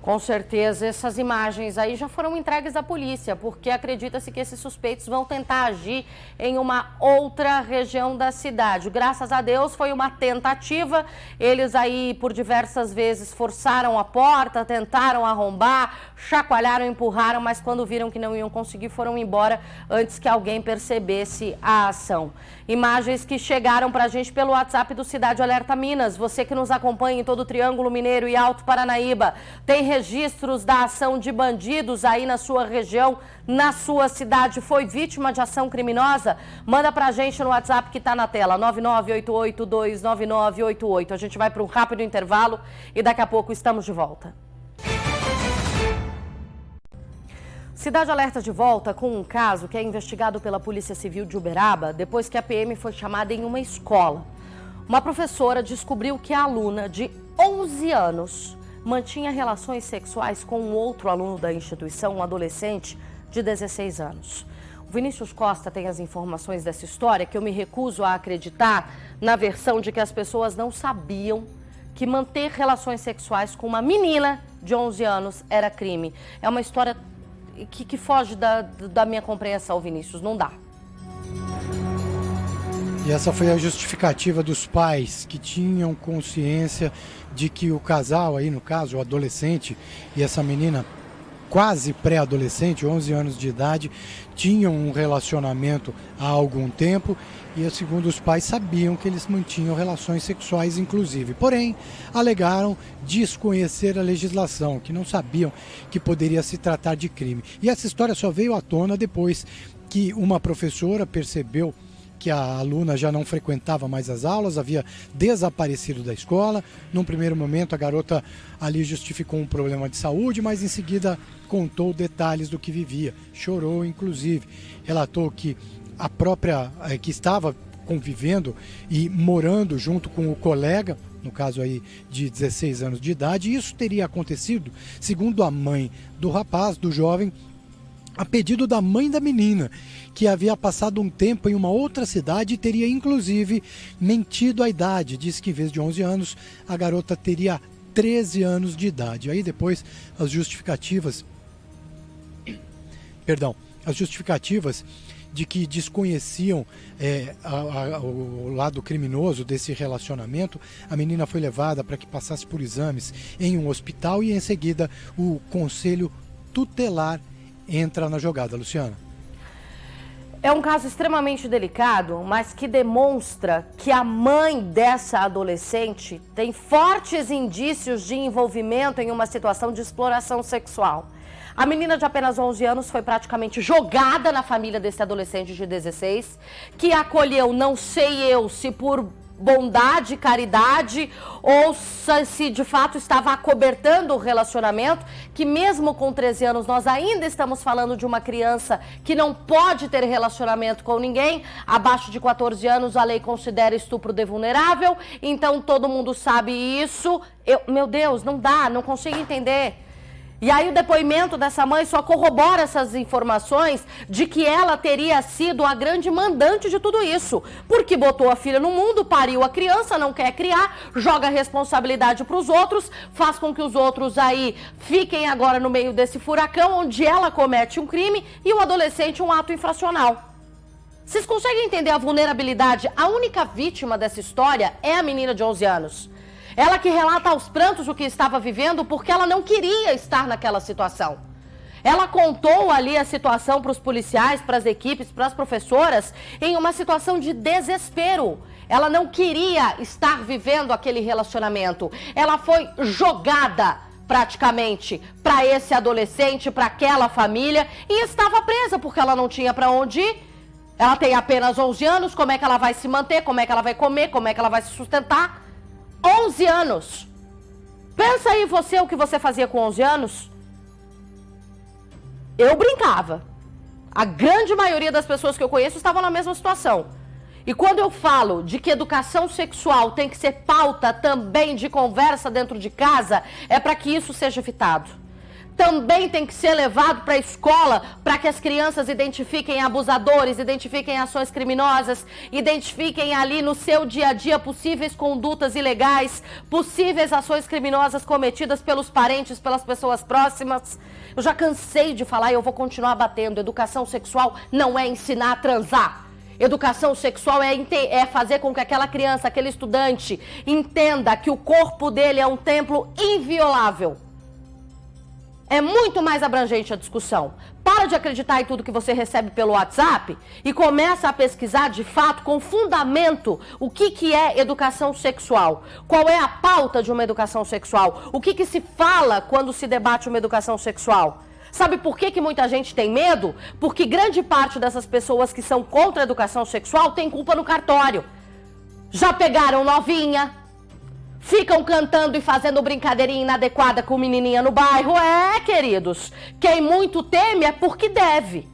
Com certeza, essas imagens aí já foram entregues à polícia, porque acredita-se que esses suspeitos vão tentar agir em uma outra região da cidade. Graças a Deus foi uma tentativa, eles aí por diversas vezes forçaram a porta, tentaram arrombar, chacoalharam, empurraram, mas quando viram que não iam conseguir, foram embora antes que alguém percebesse a ação. Imagens que chegaram pra gente pelo WhatsApp do Cidade Alerta Minas. Você que nos acompanha em todo o Triângulo Mineiro e Alto Paranaíba, tem registros da ação de bandidos aí na sua região, na sua cidade, foi vítima de ação criminosa? Manda pra gente no WhatsApp que tá na tela, 998829988. A gente vai para um rápido intervalo e daqui a pouco estamos de volta. Cidade Alerta de volta com um caso que é investigado pela Polícia Civil de Uberaba depois que a PM foi chamada em uma escola. Uma professora descobriu que a aluna de 11 anos mantinha relações sexuais com um outro aluno da instituição, um adolescente de 16 anos. O Vinícius Costa tem as informações dessa história, que eu me recuso a acreditar na versão de que as pessoas não sabiam que manter relações sexuais com uma menina de 11 anos era crime. É uma história que foge da minha compreensão, Vinícius, não dá. E essa foi a justificativa dos pais que tinham consciência de que o casal aí, no caso, o adolescente e essa menina, quase pré-adolescente, 11 anos de idade, tinham um relacionamento há algum tempo e, segundo os pais, sabiam que eles mantinham relações sexuais, inclusive. Porém, alegaram desconhecer a legislação, que não sabiam que poderia se tratar de crime. E essa história só veio à tona depois que uma professora percebeu que a aluna já não frequentava mais as aulas, havia desaparecido da escola. Num primeiro momento, a garota ali justificou um problema de saúde, mas em seguida contou detalhes do que vivia. Chorou, inclusive. Relatou que a própria, que estava convivendo e morando junto com o colega, no caso aí de 16 anos de idade, e isso teria acontecido, segundo a mãe do rapaz, do jovem, a pedido da mãe da menina, que havia passado um tempo em uma outra cidade e teria inclusive mentido a idade. Diz que em vez de 11 anos, a garota teria 13 anos de idade. Aí depois as justificativas de que desconheciam o lado criminoso desse relacionamento, a menina foi levada para que passasse por exames em um hospital e em seguida o conselho tutelar entra na jogada. Luciana. É um caso extremamente delicado, mas que demonstra que a mãe dessa adolescente tem fortes indícios de envolvimento em uma situação de exploração sexual. A menina de apenas 11 anos foi praticamente jogada na família desse adolescente de 16, que acolheu, não sei eu, se por bondade, caridade, ou se de fato estava acobertando o relacionamento, que mesmo com 13 anos nós ainda estamos falando de uma criança que não pode ter relacionamento com ninguém. Abaixo de 14 anos a lei considera estupro de vulnerável, então todo mundo sabe isso. Meu Deus, não dá, não consigo entender. E aí o depoimento dessa mãe só corrobora essas informações de que ela teria sido a grande mandante de tudo isso. Porque botou a filha no mundo, pariu a criança, não quer criar, joga a responsabilidade para os outros, faz com que os outros aí fiquem agora no meio desse furacão onde ela comete um crime e o adolescente um ato infracional. Vocês conseguem entender a vulnerabilidade? A única vítima dessa história é a menina de 11 anos. Ela que relata aos prantos o que estava vivendo porque ela não queria estar naquela situação. Ela contou ali a situação para os policiais, para as equipes, para as professoras, em uma situação de desespero. Ela não queria estar vivendo aquele relacionamento. Ela foi jogada praticamente para esse adolescente, para aquela família, e estava presa porque ela não tinha para onde ir. Ela tem apenas 11 anos, como é que ela vai se manter, como é que ela vai comer, como é que ela vai se sustentar? 11 anos. Pensa aí você o que você fazia com 11 anos. Eu brincava. A grande maioria das pessoas que eu conheço estavam na mesma situação. E quando eu falo de que educação sexual tem que ser pauta também de conversa dentro de casa, é para que isso seja evitado. Também tem que ser levado para a escola para que as crianças identifiquem abusadores, identifiquem ações criminosas, identifiquem ali no seu dia a dia possíveis condutas ilegais, possíveis ações criminosas cometidas pelos parentes, pelas pessoas próximas. Eu já cansei de falar e eu vou continuar batendo. Educação sexual não é ensinar a transar. Educação sexual é fazer com que aquela criança, aquele estudante, entenda que o corpo dele é um templo inviolável. É muito mais abrangente a discussão. Para de acreditar em tudo que você recebe pelo WhatsApp e começa a pesquisar de fato, com fundamento, o que é educação sexual. Qual é a pauta de uma educação sexual? O que se fala quando se debate uma educação sexual? Sabe por que muita gente tem medo? Porque grande parte dessas pessoas que são contra a educação sexual tem culpa no cartório. Já pegaram novinha, ficam cantando e fazendo brincadeirinha inadequada com menininha no bairro. Queridos, quem muito teme é porque deve.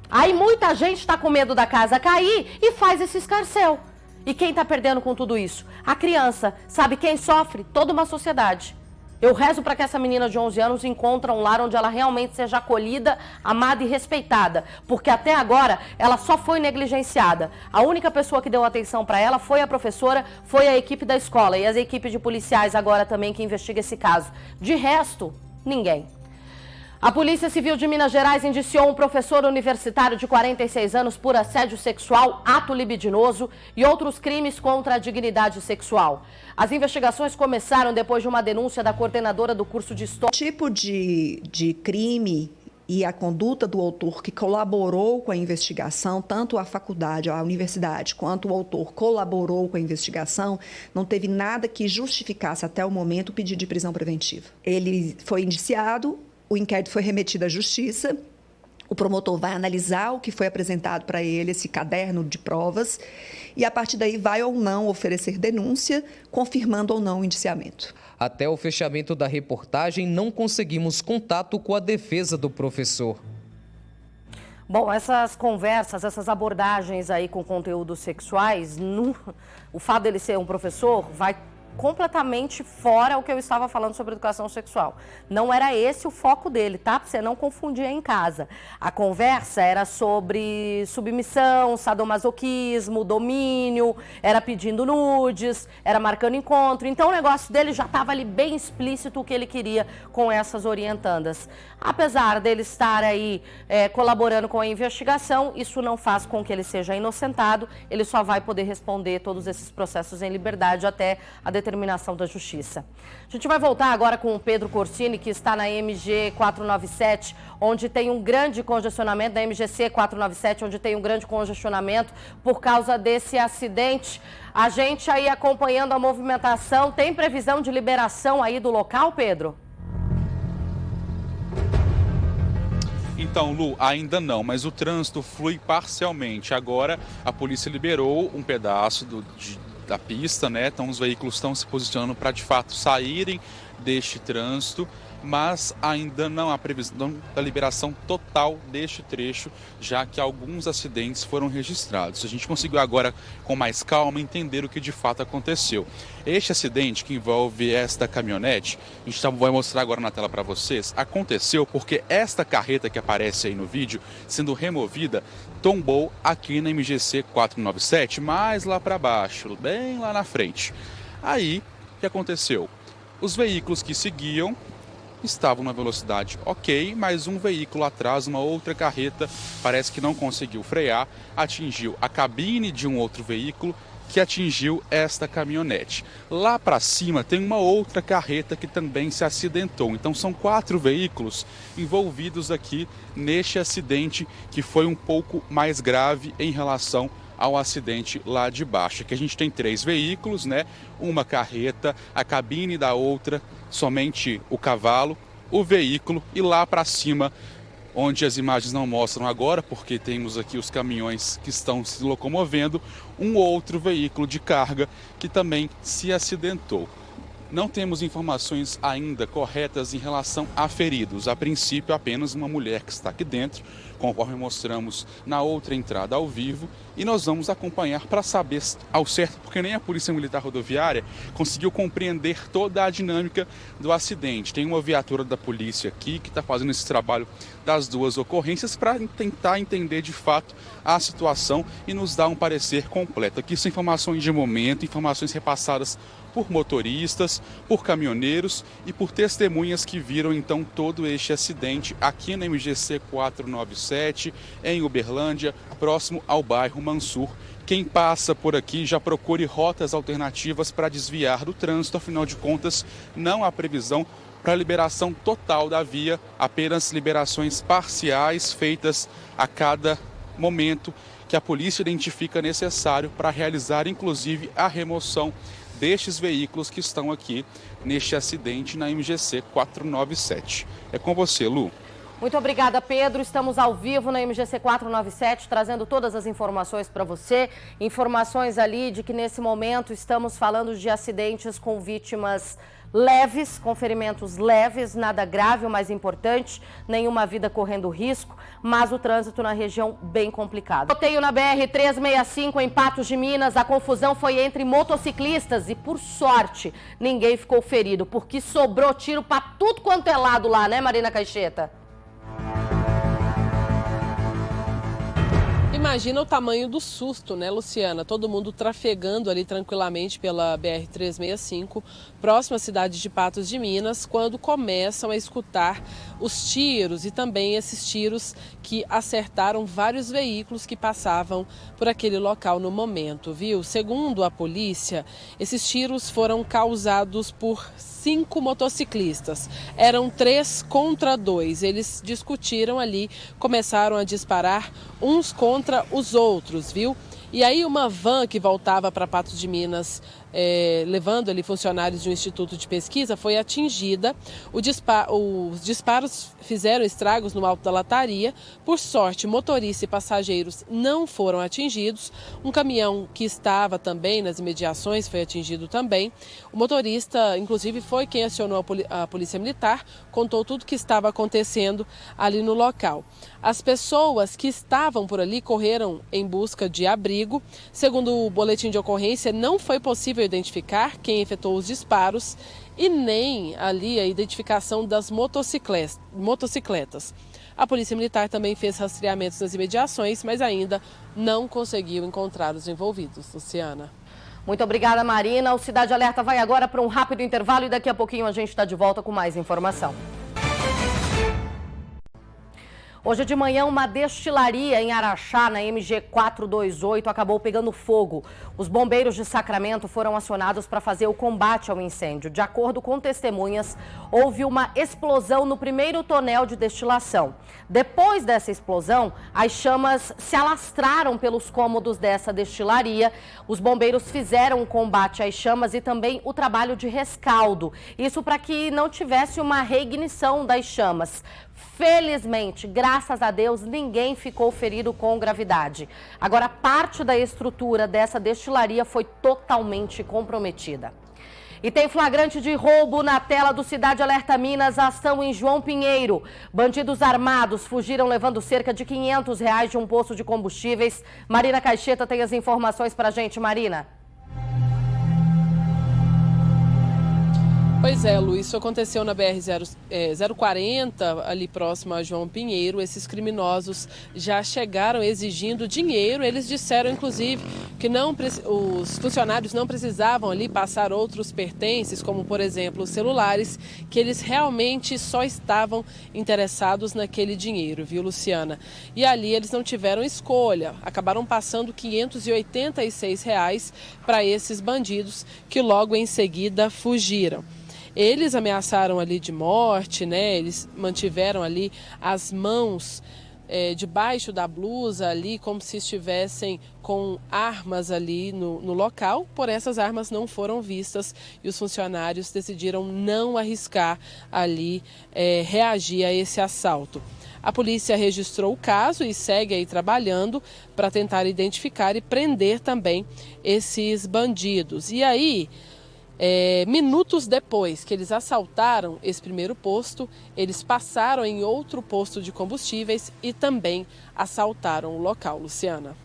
Aí muita gente está com medo da casa cair e faz esse escarcéu. E quem está perdendo com tudo isso? A criança. Sabe quem sofre? Toda uma sociedade. Eu rezo para que essa menina de 11 anos encontre um lar onde ela realmente seja acolhida, amada e respeitada. Porque até agora ela só foi negligenciada. A única pessoa que deu atenção para ela foi a professora, foi a equipe da escola e as equipes de policiais agora também que investigam esse caso. De resto, ninguém. A Polícia Civil de Minas Gerais indiciou um professor universitário de 46 anos por assédio sexual, ato libidinoso e outros crimes contra a dignidade sexual. As investigações começaram depois de uma denúncia da coordenadora do curso de História. O tipo de crime e a conduta do autor que colaborou com a investigação, tanto a faculdade, a universidade, quanto o autor colaborou com a investigação, não teve nada que justificasse até o momento o pedido de prisão preventiva. Ele foi indiciado, o inquérito foi remetido à Justiça, o promotor vai analisar o que foi apresentado para ele, esse caderno de provas, e a partir daí vai ou não oferecer denúncia, confirmando ou não o indiciamento. Até o fechamento da reportagem, não conseguimos contato com a defesa do professor. Bom, essas conversas, essas abordagens aí com conteúdos sexuais, o fato dele ser um professor vai completamente fora o que eu estava falando sobre educação sexual. Não era esse o foco dele, tá? Pra você não confundir em casa. A conversa era sobre submissão, sadomasoquismo, domínio, era pedindo nudes, era marcando encontro. Então o negócio dele já estava ali bem explícito o que ele queria com essas orientandas. Apesar dele estar aí colaborando com a investigação, isso não faz com que ele seja inocentado, ele só vai poder responder todos esses processos em liberdade até a determinação da Justiça. A gente vai voltar agora com o Pedro Corsini, que está na MG 497, onde tem um grande congestionamento, da MGC 497, onde tem um grande congestionamento por causa desse acidente. A gente aí acompanhando a movimentação, tem previsão de liberação aí do local, Pedro? Então, Lu, ainda não, mas o trânsito flui parcialmente. Agora, a polícia liberou um pedaço da pista, né? Então, os veículos estão se posicionando para, de fato, saírem deste trânsito, mas ainda não há previsão da liberação total deste trecho, já que alguns acidentes foram registrados. A gente conseguiu agora, com mais calma, entender o que de fato aconteceu. Este acidente que envolve esta caminhonete, a gente vai mostrar agora na tela para vocês, aconteceu porque esta carreta que aparece aí no vídeo, sendo removida, tombou aqui na MGC 497, mais lá para baixo, bem lá na frente. Aí, o que aconteceu? Os veículos que seguiam estavam na velocidade ok, mas um veículo atrás, uma outra carreta, parece que não conseguiu frear, atingiu a cabine de um outro veículo que atingiu esta caminhonete. Lá para cima tem uma outra carreta que também se acidentou. Então são 4 veículos envolvidos aqui neste acidente que foi um pouco mais grave em relação ao acidente lá de baixo. Aqui a gente tem 3 veículos, né? Uma carreta, a cabine da outra, somente o cavalo, o veículo e lá para cima, onde as imagens não mostram agora, porque temos aqui os caminhões que estão se locomovendo, um outro veículo de carga que também se acidentou. Não temos informações ainda corretas em relação a feridos. A princípio, apenas uma mulher que está aqui dentro, conforme mostramos na outra entrada ao vivo. E nós vamos acompanhar para saber ao certo, porque nem a Polícia Militar Rodoviária conseguiu compreender toda a dinâmica do acidente. Tem uma viatura da polícia aqui que está fazendo esse trabalho das 2 ocorrências para tentar entender de fato a situação e nos dar um parecer completo. Aqui são informações de momento, informações repassadas por motoristas, por caminhoneiros e por testemunhas que viram então todo este acidente aqui na MGC 497, em Uberlândia, próximo ao bairro Mansur. Quem passa por aqui já procure rotas alternativas para desviar do trânsito, afinal de contas não há previsão para liberação total da via, apenas liberações parciais feitas a cada momento que a polícia identifica necessário para realizar inclusive a remoção destes veículos que estão aqui neste acidente na MGC 497. É com você, Lu. Muito obrigada, Pedro. Estamos ao vivo na MGC 497, trazendo todas as informações para você. Informações ali de que nesse momento estamos falando de acidentes com vítimas leves, com ferimentos leves, nada grave, o mais importante, nenhuma vida correndo risco, mas o trânsito na região bem complicado. Roteio na BR-365 em Patos de Minas, a confusão foi entre motociclistas e, por sorte, ninguém ficou ferido, porque sobrou tiro para tudo quanto é lado lá, né, Marina Caixeta? imagina o tamanho do susto, né, Luciana? Todo mundo trafegando ali tranquilamente pela BR-365, próximo à cidade de Patos de Minas, quando começam a escutar os tiros e também esses tiros que acertaram vários veículos que passavam por aquele local no momento, viu? Segundo a polícia, esses tiros foram causados por 5 motociclistas. Eram 3 contra 2. Eles discutiram ali, começaram a disparar uns contra os outros, viu? E aí uma van que voltava para Patos de Minas, levando ali funcionários de um instituto de pesquisa, foi atingida. Os disparos fizeram estragos no Alto da Lataria. Por sorte, motorista e passageiros não foram atingidos. Um caminhão que estava também nas imediações foi atingido também. O motorista, inclusive, foi quem acionou a Polícia Militar, contou tudo o que estava acontecendo ali no local. As pessoas que estavam por ali correram em busca de abrigo. Segundo o boletim de ocorrência, não foi possível identificar quem efetuou os disparos e nem ali a identificação das motocicletas. A Polícia Militar também fez rastreamentos nas imediações, mas ainda não conseguiu encontrar os envolvidos. Luciana. Muito obrigada, Marina. O Cidade Alerta vai agora para um rápido intervalo e daqui a pouquinho a gente está de volta com mais informação. Hoje de manhã, uma destilaria em Araxá, na MG 428, acabou pegando fogo. Os bombeiros de Sacramento foram acionados para fazer o combate ao incêndio. De acordo com testemunhas, houve uma explosão no primeiro tonel de destilação. Depois dessa explosão, as chamas se alastraram pelos cômodos dessa destilaria. Os bombeiros fizeram o combate às chamas e também o trabalho de rescaldo. Isso para que não tivesse uma reignição das chamas. Felizmente, graças a Deus, ninguém ficou ferido com gravidade. Agora, parte da estrutura dessa destilaria foi totalmente comprometida. E tem flagrante de roubo na tela do Cidade Alerta Minas, ação em João Pinheiro. Bandidos armados fugiram levando cerca de R$500 de um posto de combustíveis. Marina Caixeta tem as informações pra gente, Marina. Pois é, Lu, isso aconteceu na BR-040, ali próximo a João Pinheiro. Esses criminosos já chegaram exigindo dinheiro. Eles disseram, inclusive, que os funcionários não precisavam ali passar outros pertences, como, por exemplo, os celulares, que eles realmente só estavam interessados naquele dinheiro, viu, Luciana? E ali eles não tiveram escolha, acabaram passando R$586 para esses bandidos, que logo em seguida fugiram. Eles ameaçaram ali de morte, né? Eles mantiveram ali as mãos debaixo da blusa ali, como se estivessem com armas ali no local, porém essas armas não foram vistas e os funcionários decidiram não arriscar ali reagir a esse assalto. A polícia registrou o caso e segue aí trabalhando para tentar identificar e prender também esses bandidos. E aí, minutos depois que eles assaltaram esse primeiro posto, eles passaram em outro posto de combustíveis e também assaltaram o local, Luciana.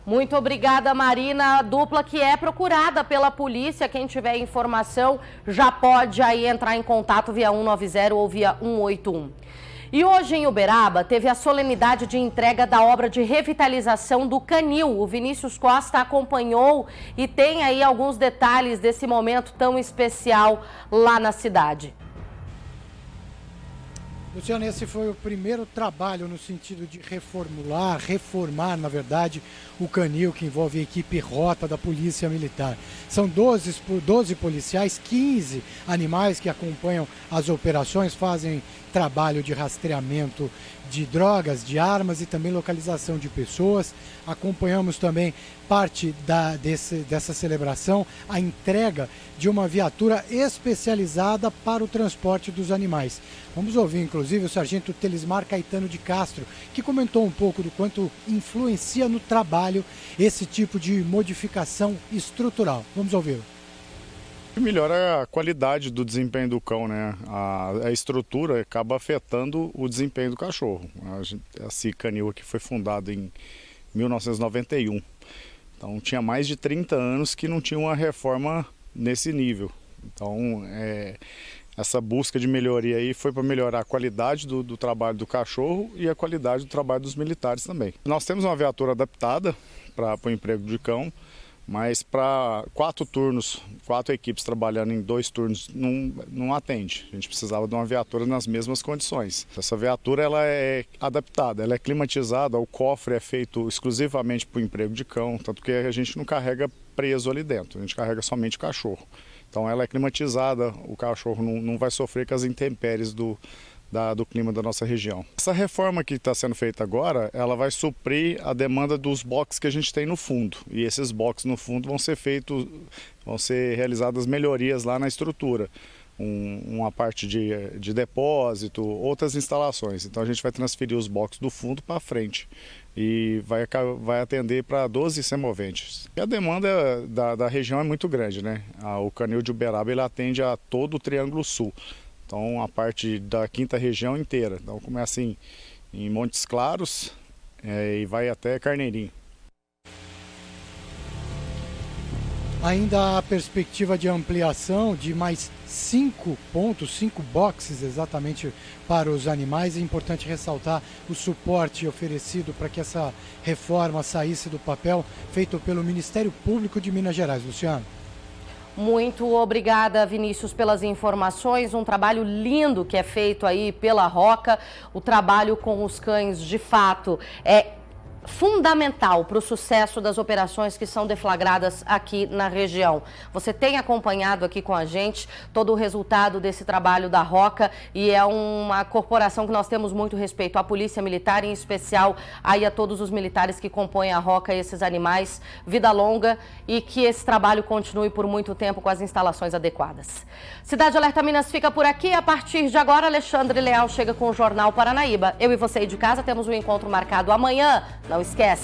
Muito obrigada, Marina. A dupla que é procurada pela polícia. Quem tiver informação já pode aí entrar em contato via 190 ou via 181. E hoje em Uberaba teve a solenidade de entrega da obra de revitalização do Canil. O Vinícius Costa acompanhou e tem aí alguns detalhes desse momento tão especial lá na cidade. Luciano, esse foi o primeiro trabalho no sentido de reformar, na verdade, o Canil, que envolve a equipe rota da Polícia Militar. São 12 policiais, 15 animais que acompanham as operações, fazem trabalho de rastreamento de drogas, de armas e também localização de pessoas. Acompanhamos também parte dessa celebração, a entrega de uma viatura especializada para o transporte dos animais. Vamos ouvir, inclusive, o sargento Telismar Caetano de Castro, que comentou um pouco do quanto influencia no trabalho esse tipo de modificação estrutural. Vamos ouvi-lo. Melhora a qualidade do desempenho do cão, né? A estrutura acaba afetando o desempenho do cachorro. Esse canil aqui foi fundado em 1991. Então tinha mais de 30 anos que não tinha uma reforma nesse nível. Então essa busca de melhoria aí foi para melhorar a qualidade do trabalho do cachorro e a qualidade do trabalho dos militares também. Nós temos uma viatura adaptada para o emprego de cão, mas para 4 turnos, 4 equipes trabalhando em 2 turnos não atende. A gente precisava de uma viatura nas mesmas condições. Essa viatura ela é adaptada, ela é climatizada, o cofre é feito exclusivamente para o emprego de cão, tanto que a gente não carrega preso ali dentro, a gente carrega somente o cachorro. Então ela é climatizada, o cachorro não vai sofrer com as intempéries do clima da nossa região. Essa reforma que está sendo feita agora, ela vai suprir a demanda dos boxes que a gente tem no fundo. E esses boxes no fundo vão ser realizadas melhorias lá na estrutura. Uma parte de depósito, outras instalações. Então a gente vai transferir os boxes do fundo para frente e vai atender para 12 semoventes. E a demanda da região é muito grande, né? O canil de Uberaba ele atende a todo o Triângulo Sul. Então, a parte da 5ª região inteira. Então, começa em Montes Claros e vai até Carneirinho. Ainda há a perspectiva de ampliação de mais 5 pontos, 5 boxes exatamente para os animais. É importante ressaltar o suporte oferecido para que essa reforma saísse do papel, feito pelo Ministério Público de Minas Gerais. Luciano. Muito obrigada, Vinícius, pelas informações. Um trabalho lindo que é feito aí pela Roca. O trabalho com os cães, de fato, é fundamental para o sucesso das operações que são deflagradas aqui na região. Você tem acompanhado aqui com a gente todo o resultado desse trabalho da Roca e é uma corporação que nós temos muito respeito. A Polícia Militar, em especial, aí a todos os militares que compõem a Roca e esses animais. Vida longa e que esse trabalho continue por muito tempo com as instalações adequadas. Cidade Alerta Minas fica por aqui. A partir de agora, Alexandre Leal chega com o Jornal Paranaíba. Eu e você aí de casa temos um encontro marcado amanhã. Não esquece,